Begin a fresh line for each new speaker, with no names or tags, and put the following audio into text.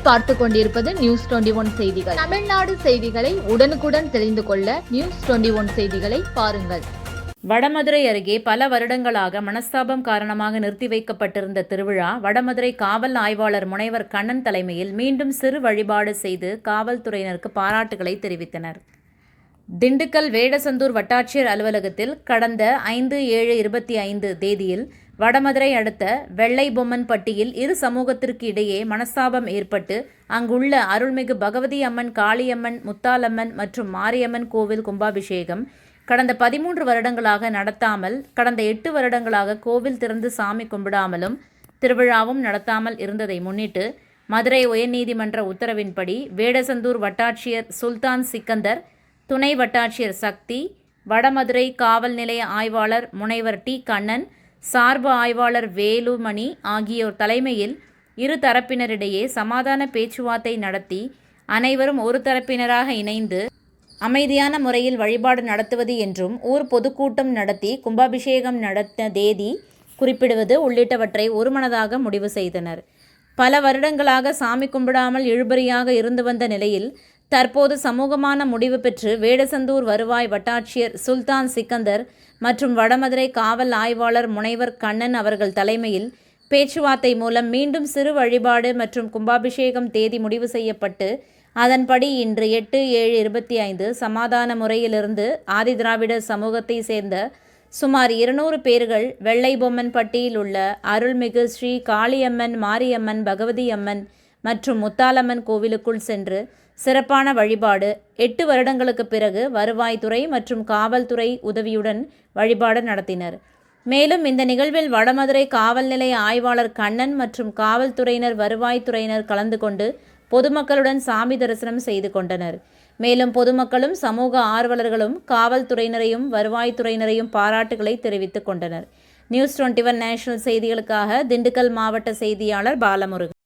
நீங்கள் பார்த்து கொண்டிருப்பது நியூஸ் 21 செய்திகள். தமிழ்நாடு செய்திகளை உடனுக்குடன் தெரிந்து கொள்ள நியூஸ் 21 செய்திகளை பாருங்கள்.
வடமதுரை அருகே பல வருடங்களாக மனஸ்தாபம் காரணமாக நிறுத்தி வைக்கப்பட்டிருந்த திருவிழா வடமதுரை காவல் ஆய்வாளர் முனைவர் கண்ணன் தலைமையில் மீண்டும் சிறு வழிபாடு செய்து காவல்துறையினருக்கு பாராட்டுகளை தெரிவித்தனர். திண்டுக்கல் வேடசந்தூர் வட்டாட்சியர் அலுவலகத்தில் கடந்த 5/7/25 தேதியில் வடமதுரை அடுத்த வெள்ளைபொம்மன்பட்டியில் இரு சமூகத்திற்கு இடையே மனஸ்தாபம் ஏற்பட்டு அங்குள்ள அருள்மிகு பகவதி அம்மன், காளியம்மன், முத்தாலம்மன் மற்றும் மாரியம்மன் கோவில் கும்பாபிஷேகம் கடந்த 13 வருடங்களாக நடத்தாமல் கடந்த 8 வருடங்களாக கோவில் திறந்து சாமி கும்பிடாமலும் திருவிழாவும் நடத்தாமல் இருந்ததை முன்னிட்டு மதுரை உயர்நீதிமன்ற உத்தரவின்படி வேடசந்தூர் வட்டாட்சியர் சுல்தான் சிக்கந்தர், துணை வட்டாட்சியர் சக்தி, வடமதுரை காவல் நிலைய ஆய்வாளர் முனைவர் டி. கண்ணன், சார்பு ஆய்வாளர் வேலுமணி ஆகியோர் தலைமையில் இரு தரப்பினரிடையே சமாதான பேச்சுவார்த்தை நடத்தி அனைவரும் ஒரு தரப்பினராக இணைந்து அமைதியான முறையில் வழிபாடு நடத்துவது என்றும் ஊர் பொதுக்கூட்டம் நடத்தி கும்பாபிஷேகம் நடத்த தேதி குறிப்பிடுவது உள்ளிட்டவற்றை ஒருமனதாக முடிவு செய்தனர். பல வருடங்களாக சாமி கும்பிடாமல் இழுபறியாக இருந்து வந்த நிலையில் தற்போது சமூகமான முடிவு பெற்று வேடசந்தூர் வருவாய் வட்டாட்சியர் சுல்தான் சிக்கந்தர் மற்றும் வடமதுரை காவல் ஆய்வாளர் முனைவர் கண்ணன் அவர்கள் தலைமையில் பேச்சுவார்த்தை மூலம் மீண்டும் சிறு வழிபாடு மற்றும் கும்பாபிஷேகம் தேதி முடிவு செய்யப்பட்டு அதன்படி இன்று 8/7/25 சமாதான முறையிலிருந்து ஆதிதிராவிட சமூகத்தை சேர்ந்த சுமார் 200 பேர்கள் வெள்ளைபொம்மன்பட்டியில் உள்ள அருள்மிகு ஸ்ரீ காளியம்மன், மாரியம்மன், பகவதி அம்மன் மற்றும் முத்தாலம்மன் கோவிலுக்குள் சென்று சிறப்பான வழிபாடு 8 வருடங்களுக்கு பிறகு வருவாய்த்துறை மற்றும் காவல்துறை உதவியுடன் வழிபாடு நடத்தினர். மேலும் இந்த நிகழ்வில் வடமதுரை காவல் நிலைய ஆய்வாளர் கண்ணன் மற்றும் காவல்துறையினர், வருவாய்த்துறையினர் கலந்து கொண்டு பொதுமக்களுடன் சாமி தரிசனம் செய்து கொண்டனர். மேலும் பொதுமக்களும் சமூக ஆர்வலர்களும் காவல்துறையினரையும் வருவாய்த்துறையினரையும் பாராட்டுகளை தெரிவித்துக் கொண்டனர். நியூஸ் 21 நேஷனல் செய்திகளுக்காக திண்டுக்கல் மாவட்ட செய்தியாளர் பாலமுருகன்.